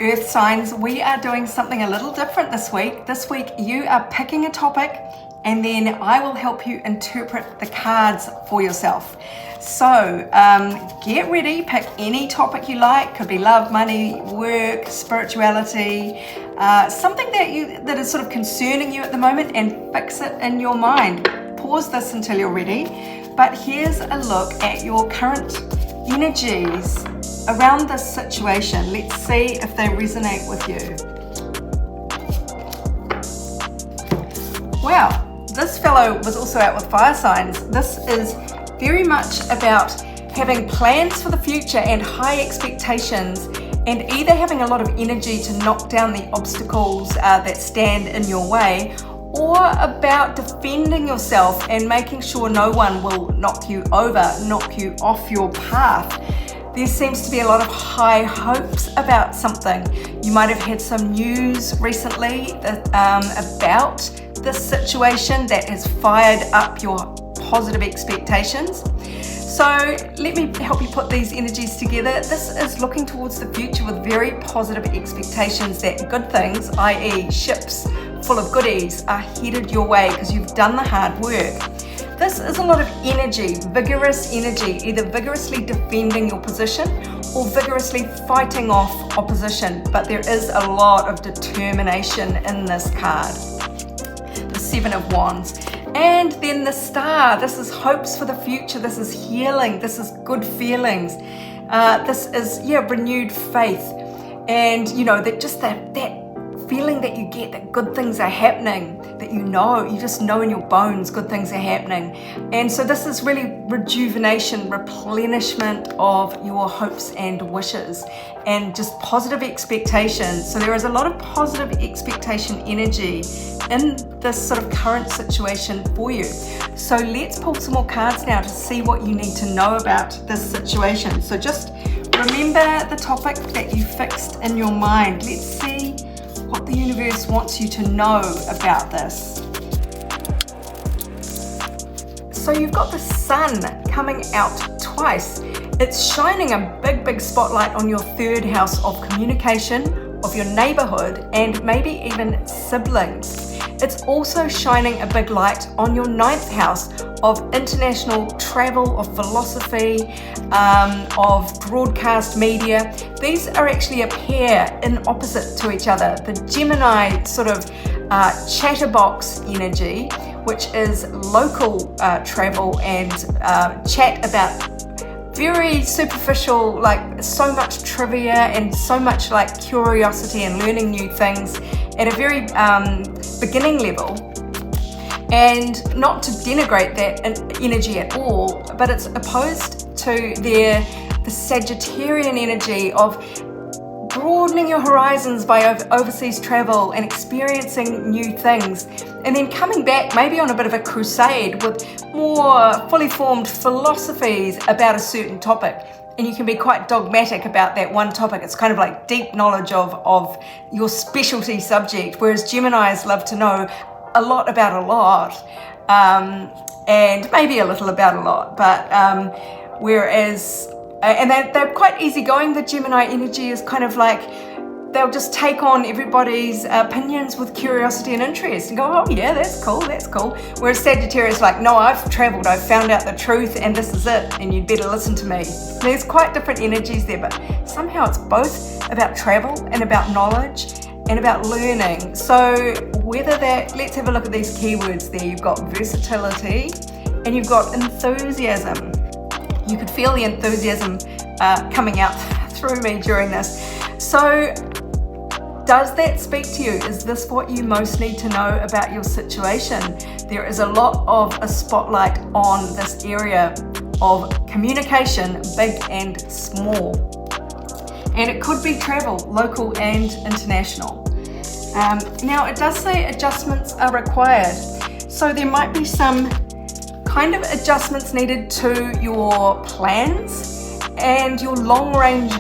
Earth signs, we are doing something a little different this week. This week you are picking a topic and then I will help you interpret the cards for yourself. So get ready, pick any topic you like. Could be love, money, work, spirituality, something that is sort of concerning you at the moment, and fix it in your mind. Pause this until you're ready. But here's a look at your current energies around this situation. Let's see if they resonate with you. Wow, this fellow was also out with fire signs. This is very much about having plans for the future and high expectations, and either having a lot of energy to knock down the obstacles that stand in your way, or about defending yourself and making sure no one will knock you over, knock you off your path. There seems to be a lot of high hopes about something. You might have had some news recently about this situation that has fired up your positive expectations. So let me help you put these energies together. This is looking towards the future with very positive expectations that good things, i.e. ships full of goodies, are headed your way because you've done the hard work. This is a lot of energy, vigorous energy, either vigorously defending your position or vigorously fighting off opposition. But there is a lot of determination in this card. The Seven of Wands. And then the Star. This is hopes for the future. This is healing. This is good feelings. This is, renewed faith. And, that just that feeling that you get that good things are happening, that you just know in your bones good things are happening. And so this is really rejuvenation, replenishment of your hopes and wishes, and just positive expectations. So there is a lot of positive expectation energy in this sort of current situation for you. So let's pull some more cards now to see what you need to know about this situation. So just remember the topic that you fixed in your mind. Let's see what the universe wants you to know about this. So you've got the sun coming out twice. It's shining a big spotlight on your third house of communication, of your neighborhood, and maybe even siblings. It's also shining a big light on your ninth house of international travel, of philosophy, of broadcast media. These are actually a pair in opposite to each other. The Gemini sort of chatterbox energy, which is local travel and chat about very superficial, like so much trivia and so much like curiosity and learning new things at a very beginning level. And not to denigrate that energy at all, but it's opposed to the Sagittarian energy of broadening your horizons by overseas travel and experiencing new things, and then coming back maybe on a bit of a crusade with more fully formed philosophies about a certain topic. And you can be quite dogmatic about that one topic. It's kind of like deep knowledge of your specialty subject, whereas Geminis love to know a lot about a lot, and maybe a little about a lot, but and they're quite easygoing. The Gemini energy is kind of like, they'll just take on everybody's opinions with curiosity and interest and go, oh yeah, that's cool. Whereas Sagittarius is like, no, I've traveled, I've found out the truth, and this is it, and you'd better listen to me. There's quite different energies there, but somehow it's both about travel and about knowledge and about learning. So let's have a look at these keywords there. You've got versatility and you've got enthusiasm. You could feel the enthusiasm coming out through me during this. So does that speak to you? Is this what you most need to know about your situation? There is a lot of a spotlight on this area of communication, big and small. And it could be travel, local and international. Now it does say adjustments are required. So there might be some kind of adjustments needed to your plans and your long-range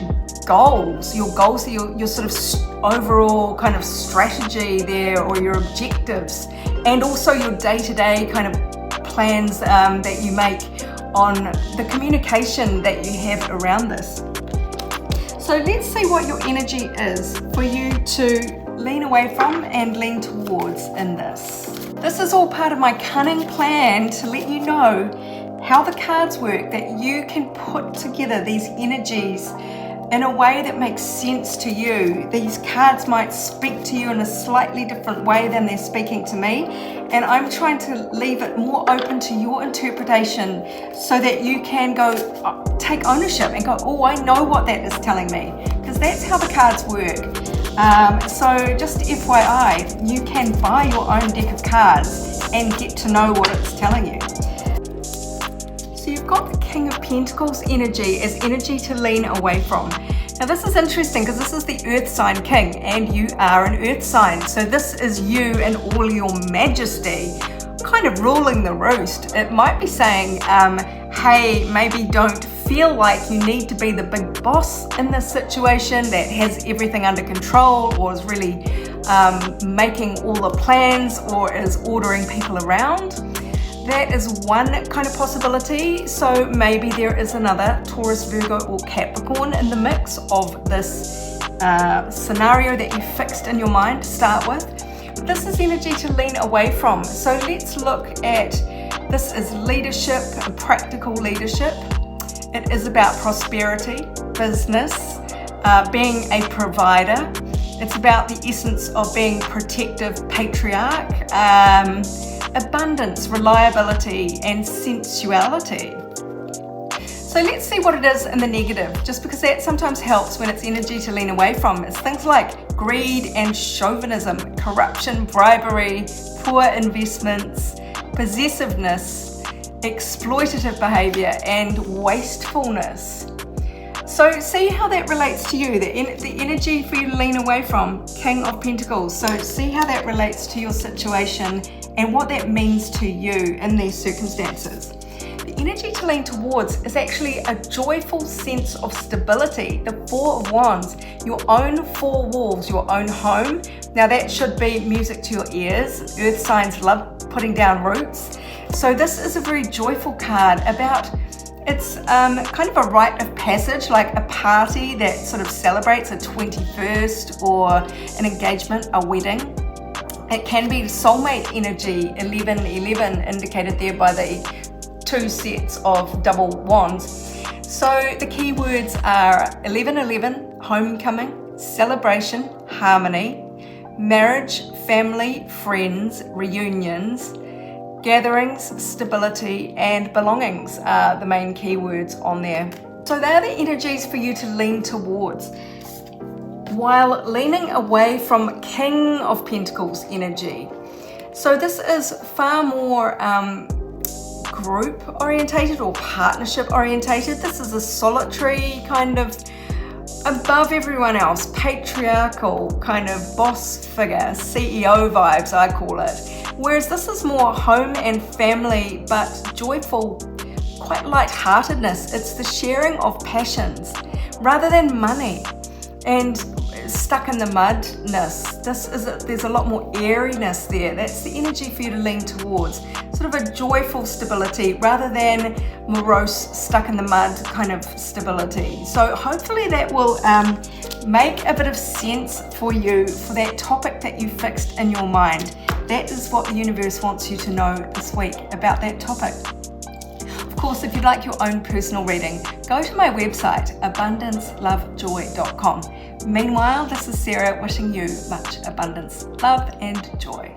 goals. Your goals are your sort of overall kind of strategy there, or your objectives, and also your day-to-day kind of plans that you make on the communication that you have around this. So So let's see what your energy is for you to lean away from and lean towards in this. This is all part of my cunning plan to let you know how the cards work, that you can put together these energies in a way that makes sense to you. These cards might speak to you in a slightly different way than they're speaking to me, and I'm trying to leave it more open to your interpretation so that you can go take ownership and go, oh, I know what that is telling me, because that's how the cards work. So just FYI, you can buy your own deck of cards and get to know what it's telling you. So you've got the King of Pentacles energy as energy to lean away from. Now this is interesting because this is the Earth sign king and you are an Earth sign. So this is you in all your majesty, kind of ruling the roost. It might be saying, hey, maybe don't feel like you need to be the big boss in this situation that has everything under control or is really making all the plans or is ordering people around. That is one kind of possibility. So maybe there is another Taurus, Virgo or Capricorn in the mix of this scenario that you fixed in your mind to start with. But this is energy to lean away from. So let's look at, this is leadership, practical leadership. It is about prosperity, business, being a provider. It's about the essence of being protective patriarch, abundance, reliability, and sensuality. So let's see what it is in the negative, just because that sometimes helps when it's energy to lean away from. It's things like greed and chauvinism, corruption, bribery, poor investments, possessiveness, exploitative behavior, and wastefulness. So see how that relates to you, the energy for you to lean away from, King of Pentacles. So see how that relates to your situation and what that means to you in these circumstances. The energy to lean towards is actually a joyful sense of stability. The Four of Wands, your own four walls, your own home. Now that should be music to your ears. Earth signs love putting down roots. So this is a very joyful card about, it's kind of a rite of passage, like a party that sort of celebrates a 21st or an engagement, a wedding. It can be soulmate energy, 1111 indicated there by the two sets of double wands. So the key words are 1111, homecoming, celebration, harmony, marriage, family, friends, reunions, gatherings, stability, and belongings are the main keywords on there. So they are the energies for you to lean towards, while leaning away from King of Pentacles energy. So this is far more group orientated or partnership orientated. This is a solitary kind of above everyone else, patriarchal kind of boss figure, CEO vibes I call it. Whereas this is more home and family, but joyful, quite lightheartedness. It's the sharing of passions rather than money and stuck in the mudness. There's a lot more airiness there. That's the energy for you to lean towards. Sort of a joyful stability rather than morose, stuck in the mud kind of stability. So hopefully that will make a bit of sense for you for that topic that you fixed in your mind. That is what the universe wants you to know this week about that topic. Of course, if you'd like your own personal reading, go to my website, abundancelovejoy.com. Meanwhile, this is Sarah wishing you much abundance, love, and joy.